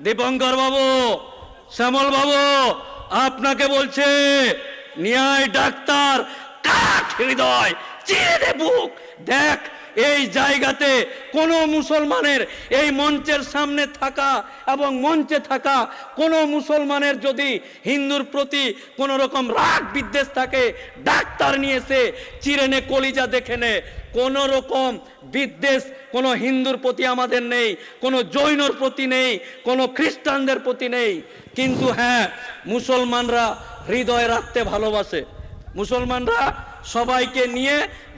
দীপঙ্কর বাবু, শ্যামল বাবু, আপনাকে বলছে ন্যায় ডাক্তার, কাঠ হৃদয়, চিরে দে বুক। দেখ, এই জায়গাতে কোন মুসলমানের এই মঞ্চের সামনে থাকা এবং মঞ্চে থাকা কোন মুসলমানের যদি হিন্দুর প্রতি কোন রকম রাগ বিদ্বেষ থাকে, ডাক্তার নিয়েছে চিরে নে, কলিজা দেখে নে। কোন রকম বিদ্বেষ কোন হিন্দুর প্রতি আমাদের নেই, কোন জৈনর প্রতি নেই, কোন খ্রিস্টানদের প্রতি নেই। কিন্তু হ্যাঁ, মুসলমানরা হৃদয় রাখতে ভালোবাসে। মুসলমানরা সবাইকে নিয়ে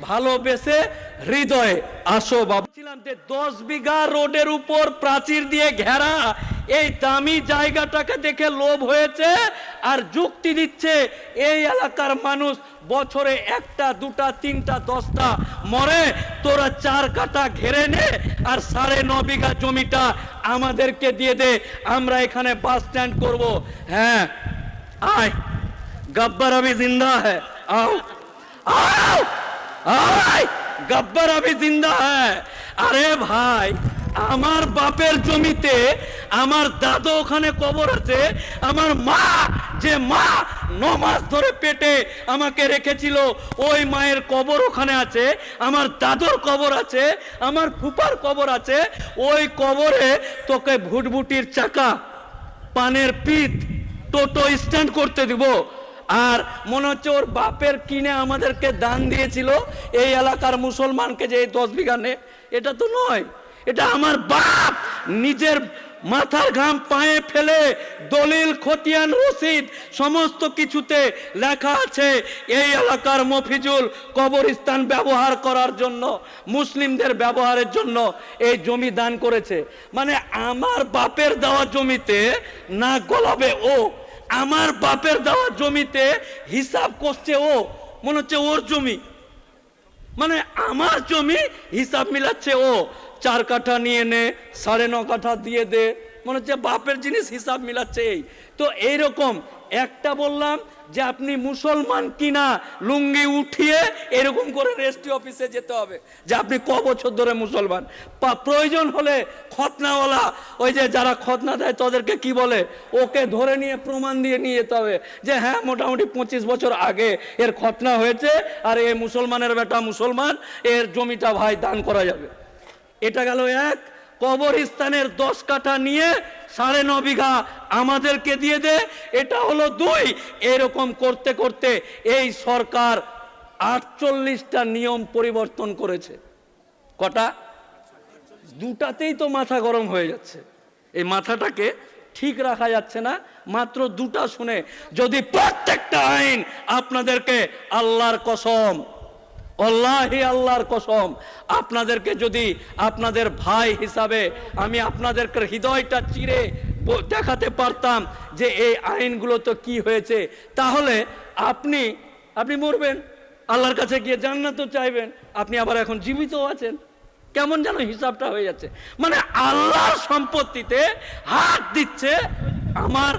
ভালোবেসে হৃদয়ে আসো বাবা। ছিলাম যে 10 বিঘা রোডের উপর প্রাচীর দিয়ে ঘেরা এই দামি জায়গাটাকে দেখে লোভ হয়েছে, আর যুক্তি দিচ্ছে এই এলাকার মানুষ বছরে 1টা 2টা 3টা 10টা মরে, তোরা 4 কাঠা ঘেরে নে আর 9.5 বিঘা জমিটা আমাদেরকে দিয়ে দে, আমরা এখানে বাস স্ট্যান্ড করবো। হ্যাঁ, আয়, गब्बर अभी जिंदा है, आओ आओ आओ, गब्बर अभी जिंदा है। अरे भाई, আমার বাপের জমিতে আমার দাদু ওখানে কবর আছে, আমার মা যে মা 9 মাস ধরে পেটে আমাকে রেখেছিল ওই মায়ের কবর ওখানে আছে, আমার দাদুর কবর আছে, আমার ফুপার কবর আছে। ওই কবরে তোকে ভুটভুটির চাকা, পানের পিঠ, টোটো স্ট্যান্ড করতে দিব। আর মনে হচ্ছে ওর বাপের কিনে আমাদেরকে দান দিয়েছিল এই এলাকার মুসলমানকে যে 10 বিঘা নে। এটা তো নয়, এটা আমার বাপ নিজের মাথার ঘাম পায়ে ফেলে দলিল, খতিয়ান, রসিদ সমস্ত কিছুতে লেখা আছে এই এলাকার মফিজুল কবরস্থান ব্যবহার করার জন্য, মুসলিমদের ব্যবহারের জন্য এই জমি দান করেছে। মানে আমার বাপের দেওয়া জমিতে না গলাবে ও, আমার বাপের দেওয়া জমিতে হিসাব করছে ও, মনে হচ্ছে ওর জমি। মানে আমার জমি হিসাব মিলাচ্ছে ও, 4 কাঠা নিয়ে নে, 9.5 কাঠা দিয়ে দে, মনে হচ্ছে বাপের জিনিস হিসাব মিলাচ্ছে। এই তো এইরকম একটা বললাম যে আপনি মুসলমান কিনা লুঙ্গি উঠিয়ে এরকম করে রেজিস্ট্রি অফিসে যেতে হবে যে আপনি ক বছর ধরে মুসলমান। প্রয়োজন হলে খতনাওয়ালা, ওই যে যারা খতনা দেয় তাদেরকে কি বলে, ওকে ধরে নিয়ে প্রমাণ দিয়ে নিয়ে যেতে হবে যে হ্যাঁ মোটামুটি 25 বছর আগে এর খতনা হয়েছে আর এ মুসলমানের বেটা মুসলমান, এর জমিটা ভাই দান করা যাবে। এটা গেল এক। কবরস্থানের 10 কাঠা নিয়ে 9.5 বিঘা আমাদেরকে দিয়ে দে, এটা হলো 2। এরকম করতে করতে এই সরকার 48টা নিয়ম পরিবর্তন করেছে। কটা? 2টাতেই তো মাথা গরম হয়ে যাচ্ছে। এই মাথাটাকে ঠিক রাখা যাচ্ছে না মাত্র 2টা শুনে। যদি প্রত্যেকটা আইন আপনাদেরকে আল্লাহর কসম, আল্লাহি আল্লাহর কসম, আপনাদেরকে যদি আপনাদের ভাই হিসাবে আমি আপনাদেরকে হৃদয়টা চিরে দেখাতে পারতাম যে এই আইনগুলো তো কি হয়েছে, তাহলে আপনি মরবেন, আল্লাহর কাছে গিয়ে জান্নাতও চাইবেন, আপনি আবার এখন জীবিত আছেন। কেমন যেন হিসাবটা হয়ে যাচ্ছে। মানে আল্লাহর সম্পত্তিতে হাত দিচ্ছে, আমার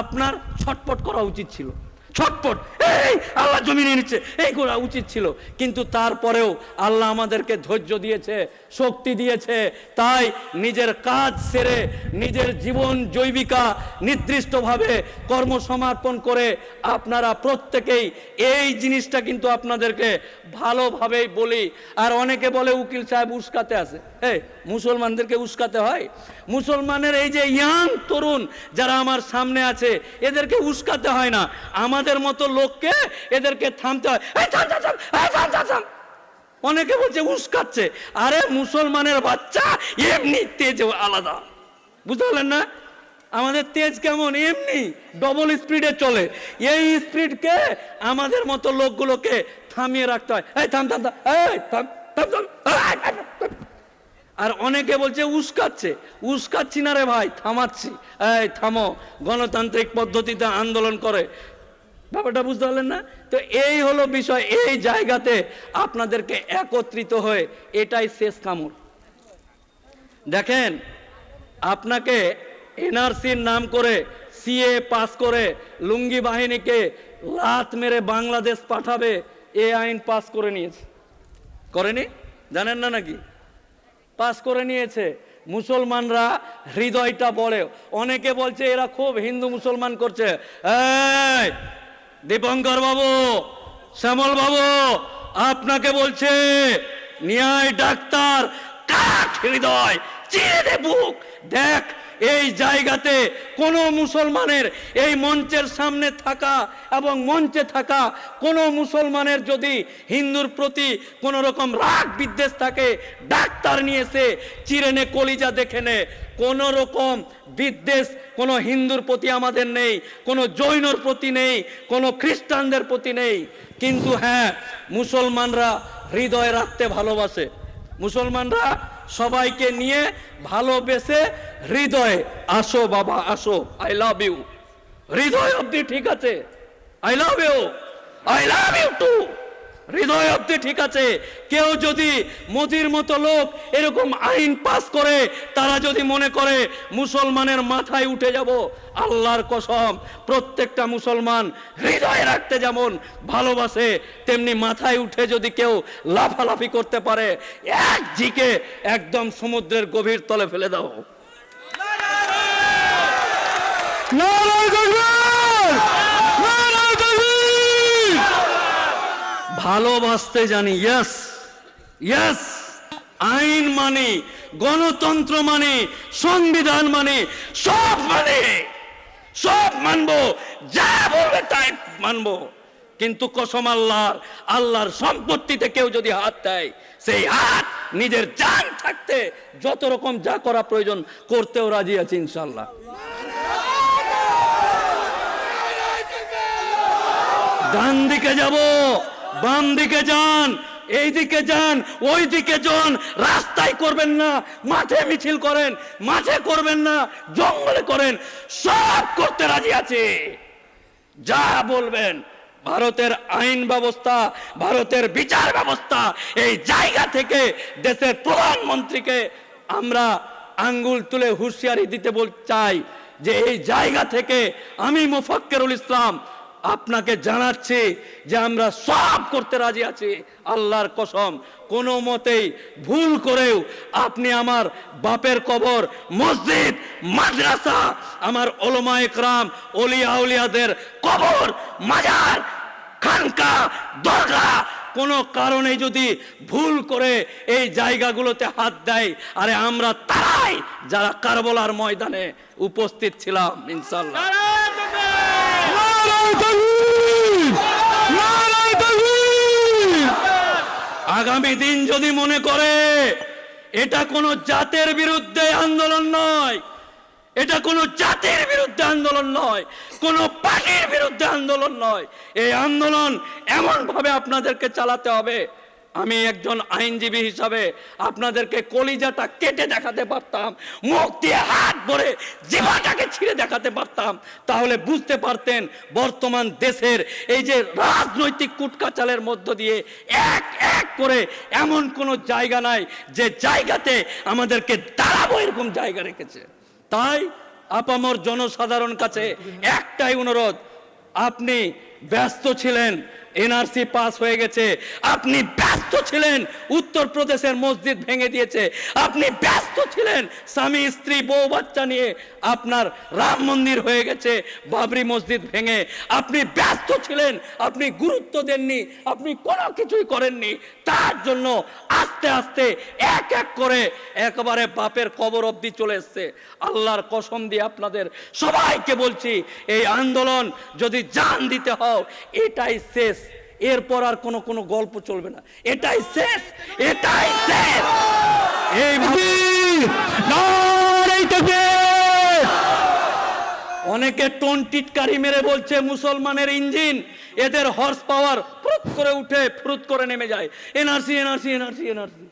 আপনার ছটপট করা উচিত ছিল। ছটপট, এই আল্লাহ জমি নিয়ে নিচ্ছে, এই করা উচিত ছিল। কিন্তু তারপরেও আল্লাহ আমাদেরকে ধৈর্য দিয়েছে, শক্তি দিয়েছে, তাই নিজের কাজ সেরে নিজের জীবন জৈবিকা নির্দিষ্টভাবে কর্মসমর্পণ করে আপনারা প্রত্যেকেই এই জিনিসটা কিন্তু আপনাদেরকে ভালোভাবেই বলি। আর অনেকে বলে উকিল সাহেব উস্কাতে আসে, এই মুসলমানদেরকে উস্কাতে হয়? মুসলমানের এই যে ইয়াং তরুণ যারা আমার সামনে আছে এদেরকে উস্কাতে হয় না, আমাদের মতো লোককে এদেরকে থামতে হয়। অনেকে বলছে উস্কাচ্ছে, আরে মুসলমানের বাচ্চা এমনি তেজ আলাদা, বুঝতে পারলেন না? আমাদের তেজ কেমন, এমনি ডবল স্পিডে চলে। এই স্পিডকে আমাদের মতো লোকগুলোকে থামিয়ে রাখতে হয়। এই থাম থাম থাম, এই থাম থাম থাম। আর অনেকে বলছে উস্কাচ্ছে, উস্কাচ্ছি না রে ভাই, থামাচ্ছি। এই থামো, গণতান্ত্রিক পদ্ধতিতে আন্দোলন করে। ব্যাপারটা বুঝতে পারলেন না? তো এই হলো বিষয়। এই জায়গাতে আপনাদেরকে একত্রিত হয়ে, এটাই শেষ কামড়। দেখেন, আপনাকে এনআরসির নাম করে সিএ পাস করে লুঙ্গি বাহিনীকে লাত মেরে বাংলাদেশ পাঠাবে, এই আইন পাস করে নিয়েছে। করেনি? জানেন না নাকি? পাস করে নিয়েছে। মুসলমানরা হৃদয়টা বড়। অনেকে বলছে এরা খুব হিন্দু মুসলমান করছে। এই দীপঙ্কর বাবু, শ্যামল বাবু, আপনাকে বলছে ন্যায় ডাক্তার, কাঠ হৃদয়, চিরে দে বুক। দেখ এই জায়গাতে কোন মুসলমানের, এই মঞ্চের সামনে থাকা এবং মঞ্চে থাকা কোন মুসলমানের যদি হিন্দুর প্রতি কোন রকম রাগ বিদ্বেষ থাকে, ডাক্তার নিয়েছে চিরে নে, কলিজা দেখে নে। কোন রকম বিদ্বেষ কোন হিন্দুর প্রতি আমাদের নেই, কোন জৈনর প্রতি নেই, কোন খ্রিস্টানদের প্রতি নেই। কিন্তু হ্যাঁ, মুসলমানরা হৃদয় রাখতে ভালোবাসে। মুসলমানরা সবাইকে নিয়ে ভালোবেসে হৃদয়ে, আসো বাবা আসো, আই লাভ ইউ, হৃদয় অব্দি ঠিক আছে, I love you, I love you too, হৃদয় অব্দি ঠিক আছে। কেউ যদি মোদির মতো লোক এরকম আইন পাস করে, তারা যদি মনে করে মুসলমানের মাথায় উঠে যাব, আল্লাহর কসম প্রত্যেকটা মুসলমান হৃদয়ে রাখতে যেমন ভালোবাসে, তেমনি মাথায় উঠে যদি কেউ লাফালাফি করতে পারে, এক ঝিকে একদম সমুদ্রের গভীর তলে ফেলে দাও। ভালোবাসতে জানি, ইয়েস ইয়েস। আইন মানে, গণতন্ত্র মানে, সংবিধান মানে, সব মানে, সব মানবো, যা বলবে তাই মানবো। কিন্তু কসম আল্লাহর, আল্লাহর সম্পত্তিতে কেউ যদি হাত দেয়, সেই হাত নিজের জান থাকতে যত রকম যা করা প্রয়োজন করতেও রাজি আছে ইনশাআল্লাহ। ডান দিকে যাব, বাম দিকে যান, এই দিকে যান, ওই দিকে যান, রাস্তায় করবেন না, মাঠে মিছিল করেন, মাঠে করবেন না, জঙ্গলে করেন, সব করতে রাজি আছে, যা বলবেন। ভারতের আইন ব্যবস্থা, ভারতের বিচার ব্যবস্থা, এই জায়গা থেকে দেশের প্রধানমন্ত্রীকে আমরা আঙ্গুল তুলে হুঁশিয়ারি দিতে চাই যে এই জায়গা থেকে আমি মুফাক্কিরুল ইসলাম আপনাকে জানাচ্ছি যে আমরা সব করতে রাজি আছি। আল্লাহর কসম, কোনো মতেই ভুল করেও আপনি আমার বাপের কবর, মসজিদ, মাদ্রাসা, আমার ওলামা ইকরাম, ওলিয়া আউলিয়াদের কবর, মাজার, খানকা, দরগা, কোনো কারণে যদি ভুল করে এই জায়গাগুলোতে হাত দেয়, আরে আমরা তারাই যারা কারবালার ময়দানে উপস্থিত ছিলাম ইনশাআল্লাহ। আগামী দিন যদি মনে করে এটা কোনো জাতের বিরুদ্ধে আন্দোলন নয়, এটা কোনো জাতির বিরুদ্ধে আন্দোলন নয়, কোনো পার্টির বিরুদ্ধে আন্দোলন নয়, এই আন্দোলন এমন ভাবে আপনাদেরকে চালাতে হবে। আমি একজন আইনজীবী হিসাবে আপনাদেরকে কলিজাটা কেটে দেখাতে পারতাম, মুখ দিয়ে হাত ভরে জিভাটাকে ছিঁড়ে দেখাতে পারতাম, তাহলে বুঝতে পারতেন বর্তমান দেশের এই যে রাজনৈতিক কুটকাচালের মধ্য দিয়ে এক এক করে এমন কোনো জায়গা নাই যে জায়গাতে আমাদেরকে দাঁড়াবো এরকম জায়গা রেখেছে। তাই আপামর জনসাধারণ কাছে একটাই অনুরোধ, আপনি ব্যস্ত ছিলেন, এনআরসি পাস হয়ে গেছে, আপনি ব্যস্ত ছিলেন উত্তরপ্রদেশের মসজিদ ভেঙে দিয়েছে, আপনি ব্যস্ত ছিলেন স্বামী স্ত্রী বউ বাচ্চা নিয়ে আপনার রাম মন্দির হয়ে গেছে বাবরি মসজিদ ভেঙে, আপনি ব্যস্ত ছিলেন, আপনি গুরুত্ব দেননি, আপনি কোনো কিছুই করেননি, তার জন্য আস্তে আস্তে এক এক করে একেবারে বাপের কবর অবধি চলে এসছে। আল্লাহর কসম দিয়ে আপনাদের সবাইকে বলছি, এই আন্দোলন যদি জান দিতে হও এটাই শেষ, এরপর আর কোনো গল্প চলবে না, এটাই শেষ, এটাই শেষ। অনেকে টোন টিটকারি মেরে বলছে মুসলমানের ইঞ্জিন, এদের হর্স পাওয়ার ফুরুত করে উঠে ফুরুত করে নেমে যায়, এনআরসি এনআরসি এনআরসি এনআরসি,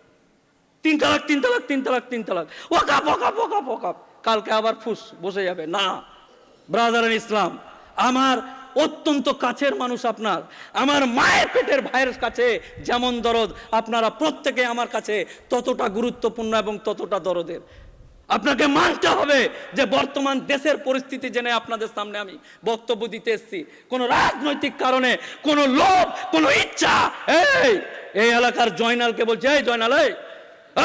3 তালাক 3 তালাক 3 তালাক 3 তালাক, ওয়াকাফ ওয়াকাফ ওয়াকাফ ওয়াকাফ, কালকে আবার ফুস বসে যাবে। না ব্রাদার ইসলাম, আমার অত্যন্ত কাছের মানুষ আপনার, আমার মায়ের পেটের ভাইয়ের কাছে যেমন দরদ, আপনারা প্রত্যেকে আমার কাছে ততটা গুরুত্বপূর্ণ এবং ততটা দরদের। আপনাকে মানতে হবে যে বর্তমান দেশের পরিস্থিতি জেনে আপনাদের সামনে আমি বক্তব্য দিতে এসেছি। কোন রাজনৈতিক কারণে, কোন লোভ, কোন ইচ্ছা, এই এলাকার জয়নালকে বলছে, এই জয়নাল,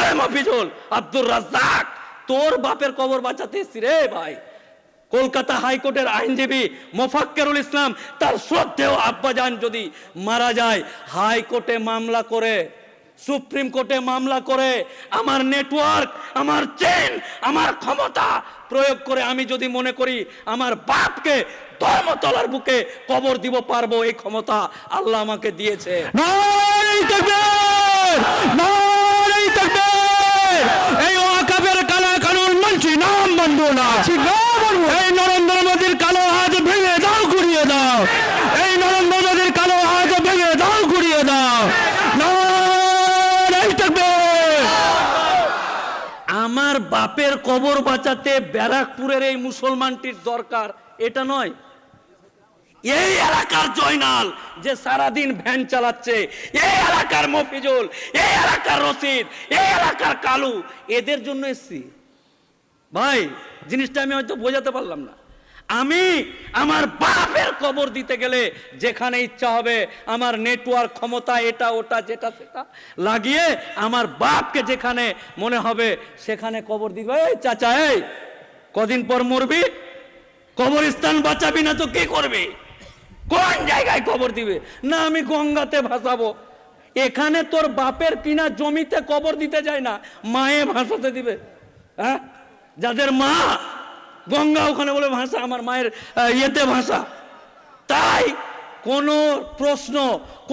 এই মফিজুল, আব্দুর রাজ্জাক, তোর বাপের কবর বাঁচাতে এসছি রে ভাই। কলকাতা হাইকোর্টের আইনজীবী মোফাক্কেরুল ইসলাম তার শ্রদ্ধেয় আব্বাজান যদি মারা যায়, হাইকোর্টে মামলা করে, সুপ্রিম কোর্টে মামলা করে, আমার নেটওয়ার্ক, আমার চেন, আমার ক্ষমতা প্রয়োগ করে আমি যদি মনে করি আমার বাপকে ধর্মতলার বুকে কবর দিব পারবো, এই ক্ষমতা আল্লাহ আমাকে দিয়েছে। নারে তাকবীর, নারে তাকবীর। এই ওয়াকাফের কালা কানুন মানছি, নাম মানবো না। এই নরেন্দ্র মোদীর কালো হাত ভেঙে দাও, ঘুরিয়ে দাও। এই নরেন্দ্র মোদীর কালো হাত ভেঙে দাও, ঘুরিয়ে দাও। নারে তাকবীর। আমার বাপের কবর বাঁচাতে ব্যারাকপুরের এই মুসলমানটির দরকার, এটা নয়। এই এলাকার জয়নাল যে সারাদিন ভ্যান চালাচ্ছে, এই এলাকার মফিজুল, এই এলাকার রশিদ, এই এলাকার কালু, এদের জন্য এসছি ভাই। জিনিসটা আমি হয়তো বোঝাতে পারলাম না। আমি আমার বাপের কবর দিতে গেলে যেখানে ইচ্ছা হবে আমার নেটওয়ার্ক ক্ষমতা এটা ওটা যেটা সেটা লাগিয়ে আমার বাপকে যেখানে মনে হবে সেখানে কবর দিবে। এই চাচা, এই কদিন পর মরবি, কবরস্থান বাঁচাবি না তো কি করবি? কোন জায়গায় কবর দিবে? না আমি গঙ্গাতে ভাসাবো। এখানে তোর বাপের কিনা জমিতে কবর দিতে যায় না, মায়ে ভাসাতে দিবে। হ্যাঁ, যাদের মা গঙ্গা ওখানে বলে ভাষা, আমার মায়ের ইয়েতে ভাষা। তাই কোনো প্রশ্ন,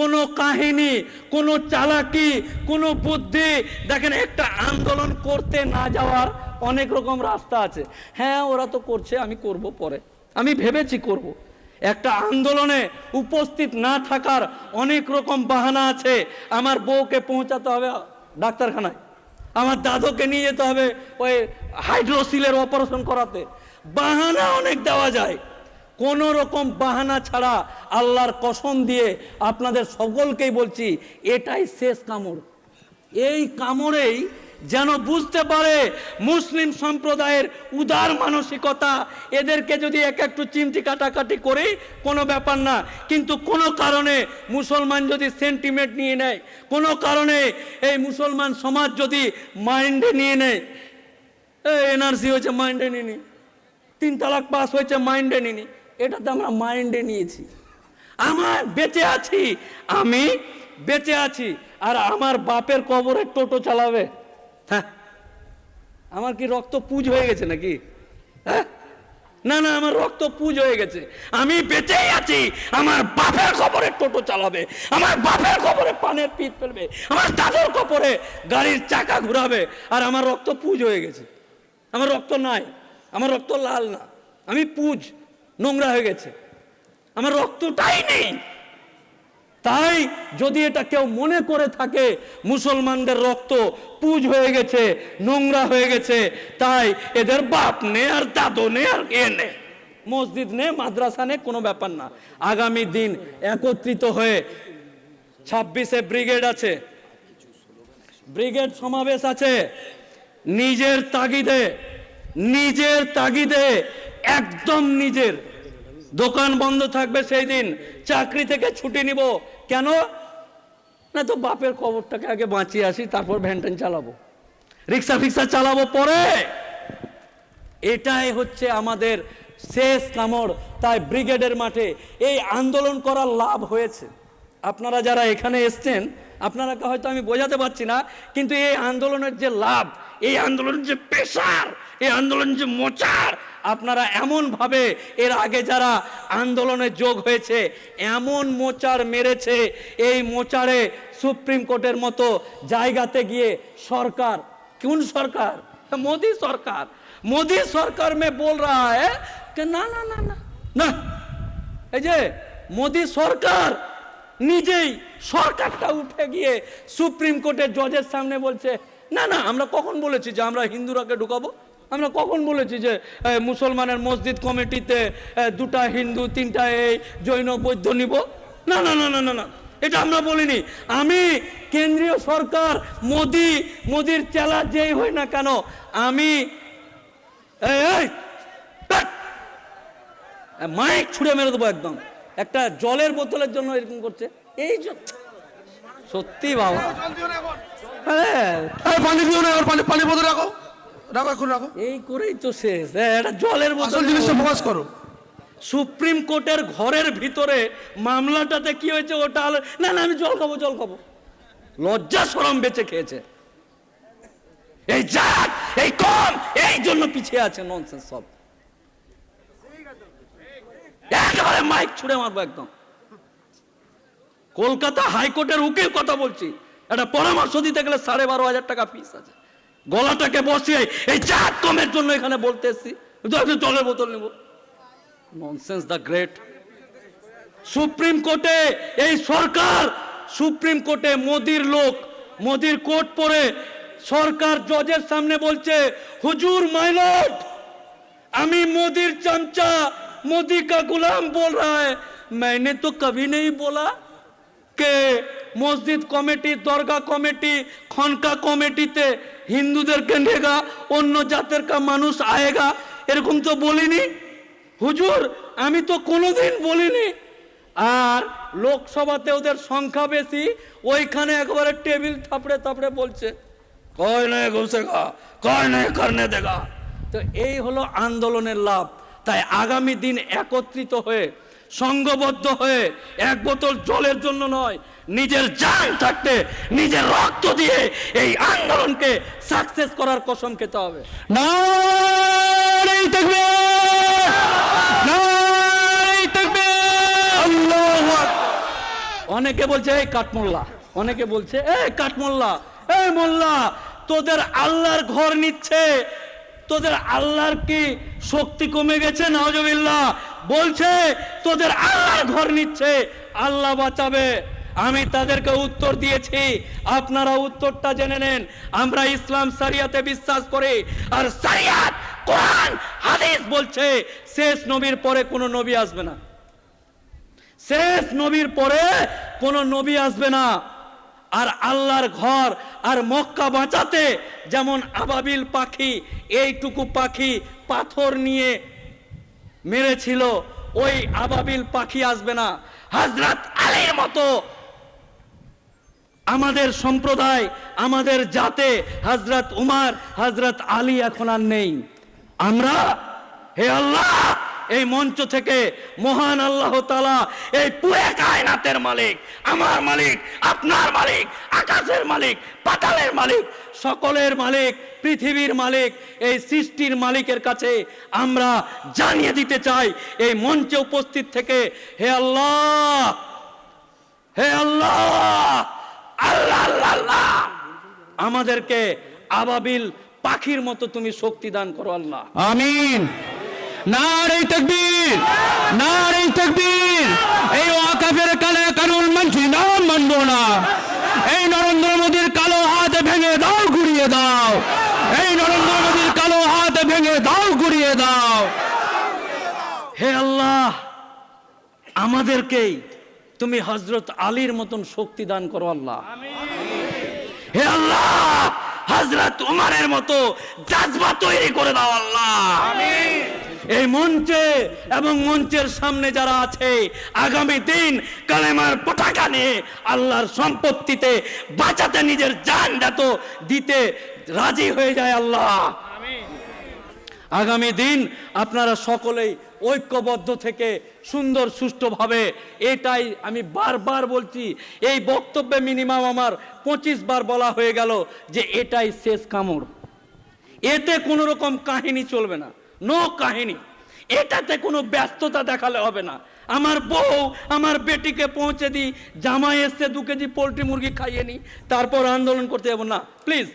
কোনো কাহিনী, কোনো চালাকি, কোনো বুদ্ধি, দেখেন একটা আন্দোলন করতে না যাওয়ার অনেক রকম রাস্তা আছে। হ্যাঁ, ওরা তো করছে, আমি করব পরে, আমি ভেবেছি করব। একটা আন্দোলনে উপস্থিত না থাকার অনেক রকম বাহানা আছে। আমার বউকে পৌঁছাতে হবে ডাক্তারখানায়, আমার দাদুকে নিয়ে যেতে হবে ওই হাইড্রোসিলের অপারেশন করাতে। বাহানা অনেক দেওয়া যায়, কোন রকম বাহানা ছাড়া আল্লাহর কসম দিয়ে আপনাদের সকলকেই বলছি, এটাই শেষ কামড়। এই কামড়েই যেন বুঝতে পারে মুসলিম সম্প্রদায়ের উদার মানসিকতা। এদেরকে যদি এক একটু চিমটি কাটাকাটি করে কোনো ব্যাপার না, কিন্তু কোনো কারণে মুসলমান যদি সেন্টিমেন্ট নিয়ে নেয়, কোনো কারণে এই মুসলমান সমাজ যদি মাইন্ডে নিয়ে নেয়, এনআরসি হয়েছে মাইন্ডে নিনি, 3 তালাক পাস হয়েছে মাইন্ডে নিনি, এটাতে আমরা মাইন্ডে নিয়েছি। আমার বেঁচে আছি, আমি বেঁচে আছি, আর আমার বাপের কবরে টোটো চালাবে? হ্যাঁ, আমার কি রক্ত পুজ হয়ে গেছে নাকি? হ্যাঁ, না না, আমার রক্ত পুজ হয়ে গেছে। আমি বেঁচেই আছি, আমার বাপের কবরে টোটো চালাবে, আমার বাপের কবরে পানের পিঠ ফেলবে, আমার দাদুর কবরে গাড়ির চাকা ঘুরাবে, আর আমার রক্ত পুজ হয়ে গেছে। আমার রক্ত নাই, আমার রক্ত লাল না, আমি পুজ, নোংরা হয়ে গেছে, আমার রক্তটাই নেই। তাই যদি এটা কেউ মনে করে থাকে মুসলমানদের রক্ত পুজ হয়ে গেছে, নোংরা হয়ে গেছে, তাই এদের বাপ নে আর দাদু নে আর এ নে, মসজিদ নে, মাদ্রাসা নে, কোনো ব্যাপার না। আগামী দিন একত্রিত হয়ে 26-এ ব্রিগেড আছে, ব্রিগেড সমাবেশ আছে। নিজের তাগিদে, নিজের তাগিদে, একদম নিজের, দোকান বন্ধ থাকবে সেই দিন, চাকরি থেকে ছুটি নিব। কেন না, তো বাপের কবরটাকে আগে বাঁচিয়ে আসি, তারপর ভ্যান ট্যান চালাবো, রিক্সা ফিক্সা চালাবো পরে। এটাই হচ্ছে আমাদের শেষ কামড়। তাই ব্রিগেডের মাঠে এই আন্দোলন করার লাভ হয়েছে। আপনারা যারা এখানে এসছেন, আপনারা হয়তো আমি বোঝাতে পারছি না, কিন্তু এই আন্দোলনের যে লাভ, এই আন্দোলনের যে প্রেসার, এই আন্দোলন যে মোচার, আপনারা এমনভাবে এর আগে যারা আন্দোলনে যোগ হয়েছে এমন মোচার মেরেছে, এই মোচারে সুপ্রিম কোর্টের মতো জায়গাতে গিয়ে সরকার, কোন সরকার? मोदी सरकार, मोदी सरकार में बोल रहा है कि ना ना ना ना ना, এই যে মোদি সরকার নিজেই সরকারটা উঠে গিয়ে সুপ্রিম কোর্টের জজের সামনে বলছে, না না, আমরা কখন বলেছি যে আমরা হিন্দুরাকে ঢুকাবো? আমরা কখন বলেছি যে মুসলমানের মসজিদ কমিটিতে 2টা হিন্দু 3টা এই জৈন বৌদ্ধ নিব? না না না না না না, এটা আমরা বলিনি। আমি কেন্দ্রীয় সরকার, মোদির চেলা যেই হই না কেন, আমি মাইক ছুঁড়ে মেরে দেবো একদম। একটা জলের বোতলের জন্য এরকম করছে, এই সত্যি বাবা। পানি দিও না, পানি বোতল রাখো, রাখো এখন রাখো, এই করেই তো শেষ। এটা জলের আসল বোতল। জিনিসটা ফোকাস করো। সুপ্রিম কোর্টের ঘরের ভিতরে মামলাটাতে কি হয়েছে ওটা না না, আমি জল খাবো জল খাবো। লজ্জা শরম বেঁচে খেয়েছে। এই জাত এই কম এই জন্য পিছিয়ে আছে, ননসেন্স সব। একেবারে মাইক ছুড়ে মারবো একদম। কলকাতা হাইকোর্টের উকিল কথা বলছি, একটা পরামর্শ দিতে গেলে 12,500 টাকা ফিস আছে। গলাটাকে বসিয়ে এই জাত কমের জন্য এখানে বলতে এসছি, জলের বোতল নেব। Nonsense the great. সুপ্রিম কোর্টে এই সরকার, সুপ্রিম কোর্টে মোদির লোক, মোদির কোর্ট পরে সরকার জজের সামনে বলছে, হুজুর माय लॉर्ड, আমি মোদির चमचा, मोदी का गुलाम बोल रहा है। मैंने तो कभी नहीं बोला कि মসজিদ কমিটি, দরগা কমিটি, খনকা কমিটিতে হিন্দুদেরকে নেগা, অন্য জাতের কা মানুষ আয়েগা, এরকম তো বলিনি হুজুর, আমি তো কোনোদিন বলিনি। আর লোকসভাতে ওদের সংখ্যা বেশি, ওইখানে একবারে টেবিল থাপড়ে থাপড়ে বলছে, কয় নয় ঘুষেগা, কয় নয় করনে দেগা। তো এই হলো আন্দোলনের লাভ। তাই আগামী দিন একত্রিত হয়ে, সংঘবদ্ধ হয়ে, এক বোতল জলের জন্য নয়, নিজের জান থাকতে নিজের রক্ত দিয়ে এই আন্দোলনকে সাকসেস করার কসম খেতে হবে। নারে তাকবীর, নারে তাকবীর, আল্লাহু আকবার। অনেকে বলছে এই কাঠমোল্লা, অনেকে বলছে এই কাঠমোল্লা, এই মোল্লা, তোদের আল্লাহর ঘর নিচ্ছে, তোদের আল্লাহর কি শক্তি কমে গেছে? নাউজুবিল্লাহ। বলছে তোদের আল্লাহর ঘর নিচ্ছে, আল্লাহ বাঁচাবে। আমি তাদেরকে উত্তর দিয়েছি, আপনারা উত্তরটা জেনে নেন। আমরা ইসলাম শরিয়াতে বিশ্বাস করি, আর শরিয়াত কোরআন হাদিস বলছে শেষ নবীর পরে কোনো নবী আসবে না, শেষ নবীর পরে কোনো নবী আসবে না। আর আল্লাহর ঘর আর মক্কা বাঁচাতে যেমন আবাবিল পাখি, এইটুকু পাখি পাথর নিয়ে মেরেছিল, ওই আবাবিল পাখি আসবে না। হযরত আলীর মতো আমাদের সম্প্রদায়, আমাদের জাতে হযরত উমর, হযরত আলী এখন আর নেই। আমরা, হে আল্লাহ, এই মঞ্চ থেকে মহান আল্লাহ তাআলা, এই পুরো কায়নাতের মালিক, আমার মালিক, আপনার মালিক, আকাশের মালিক, পাতালের মালিক, সকলের মালিক, পৃথিবীর মালিক, এই সৃষ্টির মালিকের কাছে আমরা জানিয়ে দিতে চাই এই মঞ্চে উপস্থিত থেকে, হে আল্লাহ, হে আল্লাহ, আল্লাহ আল্লাহ আল্লাহ, আমাদেরকে আবাবিল পাখির মতো তুমি শক্তি দান করো আল্লাহ। আমিন। নারে তাকবীর, নারে তাকবীর। এই ওয়াকাফের কালা কানুন মানছি না, মানবো না। এই নরেন্দ্র মোদীর কালো হাত ভেঙে দাও, গুড়িয়ে দাও। এই নরেন্দ্র মোদীর কালো হাত ভেঙে দাও, গুড়িয়ে দাও। হে আল্লাহ, আমাদেরকেই তুমি হযরত আলীর মতন শক্তি দান করো আল্লাহ। হে আল্লাহ, হযরত উমরের মতো জাজবা তৈরি করে দাও আল্লাহ। এই মঞ্চে এবং মঞ্চের সামনে যারা আছে, আগামী দিন কালেমার পতাকা নিয়ে আল্লাহর সম্পত্তিতে বাঁচাতে নিজের জান যত দিতে রাজি হয়ে যায় আল্লাহ। আগামী দিন আপনারা সকলেই ঐক্যবদ্ধ থেকে সুন্দর সুষ্ঠুভাবে, এটাই আমি বারবার বলছি, এই বক্তব্যে মিনিমাম আমার 25 বার বলা হয়ে গেল যে এটাই শেষ কামড়। এতে কোনো রকম কাহিনী চলবে না, নো কাহিনী। এটাতে কোনো ব্যস্ততা দেখালে হবে না। আমার বউ আমার বেটিকে পৌঁছে দিই, জামাই এসছে 2 কেজি পোলট্রি মুরগি খাইয়ে নি, তারপর আন্দোলন করতে যাবো না। প্লিজ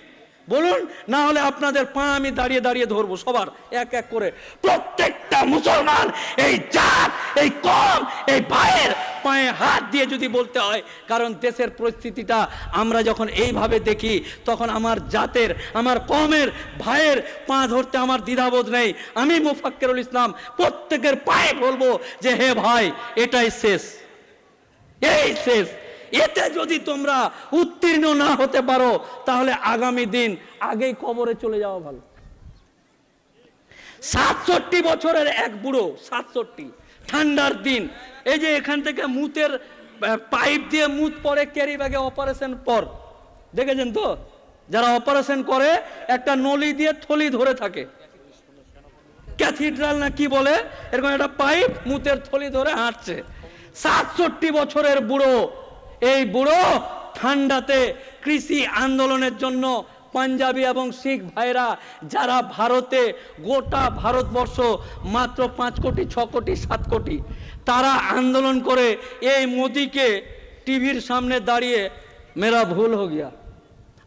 বলুন, না হলে আপনাদের পা আমি দাঁড়িয়ে দাঁড়িয়ে ধরবো সবার এক এক করে। প্রত্যেকটা মুসলমান, এই জাত, এই কম, এই ভাইয়ের পায়ে হাত দিয়ে যদি বলতে হয়, কারণ দেশের পরিস্থিতিটা আমরা যখন এইভাবে দেখি, তখন আমার জাতের, আমার কমের ভাইয়ের পা ধরতে আমার দ্বিধাবোধ নেই। আমি মুফাক্কিরুল ইসলাম প্রত্যেকের পায়ে বলবো যে হে ভাই, এটাই শেষ, এই শেষ। এতে যদি তোমরা উত্তীর্ণ না হতে পারো, তাহলে আগামী দিন আগেই কবরে চলে যাওয়া ভালো। 67 বছরের এক বুড়ো, 67, ঠান্ডার দিন, এই যে এখান থেকে মুতের পাইপ দিয়ে মুত পরে ক্যারি ব্যাগে অপারেশন পর, দেখেছেন তো? যারা অপারেশন করে একটা নলি দিয়ে থলি ধরে থাকে, ক্যাথিড্রাল না কি বলে, এরকম একটা পাইপ মুতের থলি ধরে হাঁটছে। 67 বছরের বুড়ো, এই বুড়ো ঠান্ডাতে কৃষি আন্দোলনের জন্য পাঞ্জাবি এবং শিখ ভাইরা যারা ভারতে, গোটা ভারতবর্ষ মাত্র 5 কোটি 6 কোটি 7 কোটি, তারা আন্দোলন করে এই মোদিকে টিভির সামনে দাঁড়িয়ে মেরা ভুল हो गया,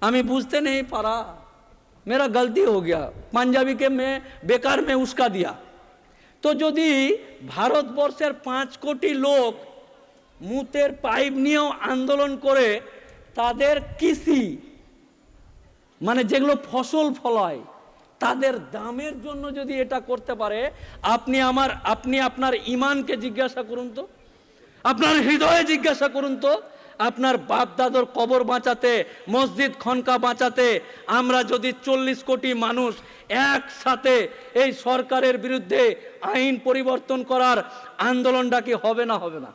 আমি বুঝতে নেই পারা, मेरा गलती हो गया, पंजाबी के मैं बेकार में उसका दिया। तो যদি ভারতবর্ষের 5 কোটি লোক মুতের পাইপ নিয়েও আন্দোলন করে, তাদের কৃষি মানে যেগুলো ফসল ফলায় তাদের দামের জন্য যদি এটা করতে পারে, আপনি আপনার ইমানকে জিজ্ঞাসা করুন তো, আপনার হৃদয়ে জিজ্ঞাসা করুন তো, আপনার বাপ দাদর কবর বাঁচাতে, মসজিদ খনকা বাঁচাতে আমরা যদি 40 কোটি মানুষ একসাথে এই সরকারের বিরুদ্ধে আইন পরিবর্তন করার আন্দোলনটা কি হবে না হবে না?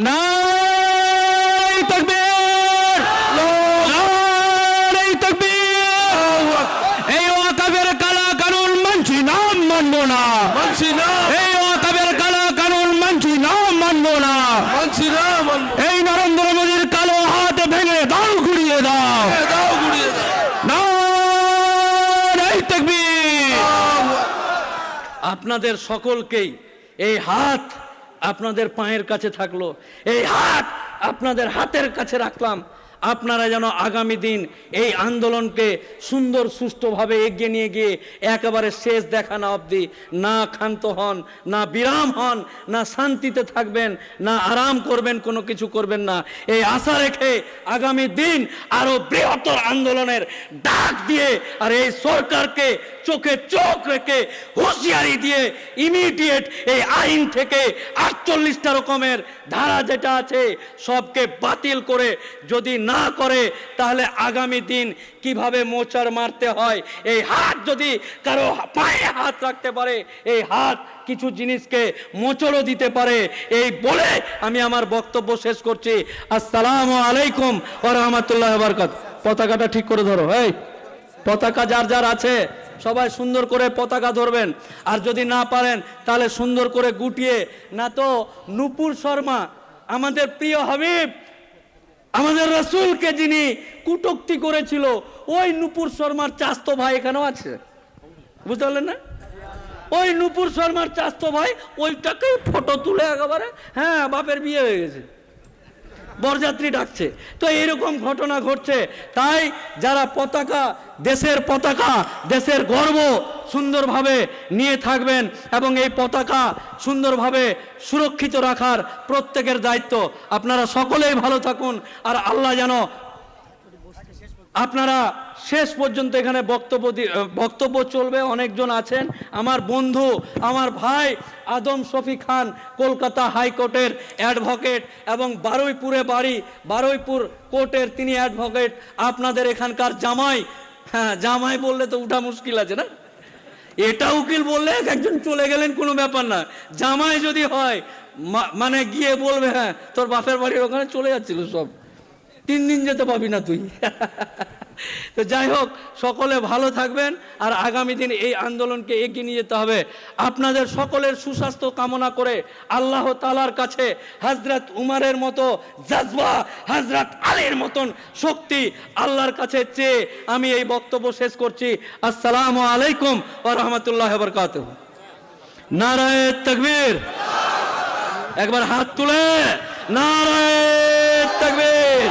নারে তাকবীর, নারে তাকবীর। এই ওয়াকাবের কালা কানুন মানছি না, মানবো না, মানছি না। এই ওয়াকাবের কালা কানুন মানছি না, মানবো না, মানছি না। এই নরেন্দ্র মোদীর কালো হাত ভেঙে দাও, ঘুরিয়ে দাও, দাও ঘুরিয়ে দাও। নারে তাকবীর। আপনাদের সকলকেই এই হাত আপনাদের পায়ের কাছে থাকলো, এই হাত আপনাদের হাতের কাছে রাখলাম। আপনারা যেন আগামী দিন এই আন্দোলনকে সুন্দর সুষ্ঠুভাবে এগিয়ে নিয়ে গিয়ে একেবারে শেষ দেখা না অবধি না ক্ষান্ত হন, না বিরাম হন, না শান্তিতে থাকবেন, না আরাম করবেন, কোনো কিছু করবেন না, এই আশা রেখে আগামী দিন আরো বৃহত্তর আন্দোলনের ডাক দিয়ে আর এই সরকারকে চোখে চোখ রেখে হুঁশিয়ারি দিয়ে ইমিডিয়েট এই আইন থেকে 48টা রকমের ধারা যেটা আছে সবকে বাতিল করে, যদি না করে তাহলে আগামী দিন কিভাবে মোচার মারতে হয়, এই হাত যদি কারো পায়ে হাত রাখতে পারে, এই হাত কিছু জিনিসকে মোচড়ও দিতে পারে। এই বলে আমি আমার বক্তব্য শেষ করছি। আসসালামু আলাইকুম ওয়া রাহমাতুল্লাহি ওয়া বারাকাতুহু। পতাকাটা ঠিক করে ধরো, এই পতাকা যার যার আছে সবাই সুন্দর করে পতাকা ধরবেন, আর যদি না পারেন তাহলে সুন্দর করে গুটিয়ে, না তো নূপুর শর্মা আমাদের প্রিয় হাবিব, আমাদের রাসূলকে যিনি কুটুক্তি করেছিল, ওই নূপুর শর্মার চাস্তো ভাই এখানেও আছে, বুঝতে পারলেন না? ওই নূপুর শর্মার চাস্তো ভাই ওইটাকেই ফটো তুলে একেবারে, হ্যাঁ বাপের বিয়ে হয়ে গেছে, বরযাত্রী ডাকছে। তো এইরকম ঘটনা ঘটছে। তাই যারা পতাকা, দেশের গর্ব সুন্দরভাবে নিয়ে থাকবেন এবং এই পতাকা সুন্দরভাবে সুরক্ষিত রাখার প্রত্যেকের দায়িত্ব। আপনারা সকলেই ভালো থাকুন, আর আল্লাহ যেন আপনারা শেষ পর্যন্ত এখানে বক্তব্য চলবে, অনেকজন আছেন। আমার বন্ধু, আমার ভাই আদম শফি খান কলকাতা হাইকোর্টের অ্যাডভোকেট এবং বারুইপুরে বাড়ি, বারুইপুর কোর্টের তিনি অ্যাডভোকেট। আপনাদের এখানকার জামাই, হ্যাঁ জামাই বললে তো উঠা মুশকিল আছে না, এটা উকিল বললে একজন চলে গেলেন কোনো ব্যাপার না, জামাই যদি হয় মানে গিয়ে বলবে হ্যাঁ তোর বাপের বাড়ির ওখানে চলে যাচ্ছিল সব, 3 দিন যেতে পাবি না তুই। তো যাই হোক, সকলে ভালো থাকবেন, আর আগামী দিন এই আন্দোলনকে এগিয়ে নিয়ে যেতে হবে। আপনাদের সকলের সুস্বাস্থ্য কামনা করে আল্লাহ তাআলার কাছে হযরত উমরের মতো জজবা, হযরত আলীর মতন শক্তি আল্লাহর কাছে চেয়ে আমি এই বক্তব্য শেষ করছি। আসসালামু আলাইকুম ওয়া রাহমাতুল্লাহি ওয়া বারাকাতুহু। নারায়ে তাকবীর, একবার হাত তুলে নারায়ে তাকবীর,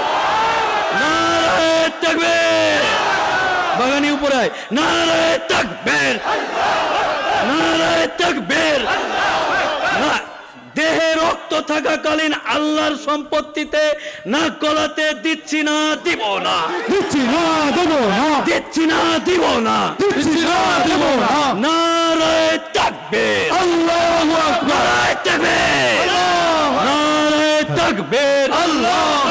নারায়ে তাকবীর, বাগানি উপরে নারায়ে তাকবীর, নারায়ে তাকবীর। দেহে রক্ত থাকাকালীন আল্লাহর সম্পত্তিতে নাক গলাতে দিচ্ছি না, দিব না, দিচ্ছি না, দেব না, দিচ্ছি না, দিব না, দিচ্ছি না, দেব না। নারায়ে তাকবীর, আল্লাহু আকবার, নারায়ে তাকবীর, নারায়ে তাকবীর,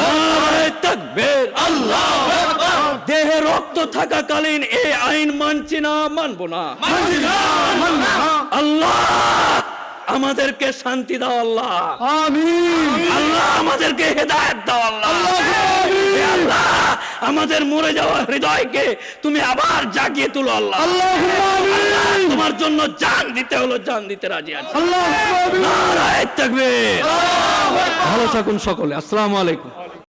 নারায়ে তাকবীর, আল্লাহু আকবার। দেহে রক্ত থাকাকালীন এই আইন মানছি না, মানবো না, মানছি না, মানবো না। আল্লাহ আমাদেরকে শান্তি দাও আল্লাহ, আমিন। আল্লাহ আমাদেরকে হেদায়েত দাও আল্লাহ, হে আল্লাহ আমাদের মরে যাওয়া হৃদয়কে তুমি আবার জাগিয়ে তুলো আল্লাহ, আল্লাহ তোমার জন্য জান দিতে হলো জান দিতে রাজি আছি। নারায়ে তাকবীর। ভালো থাকুন সকলে, আসসালামু আলাইকুম।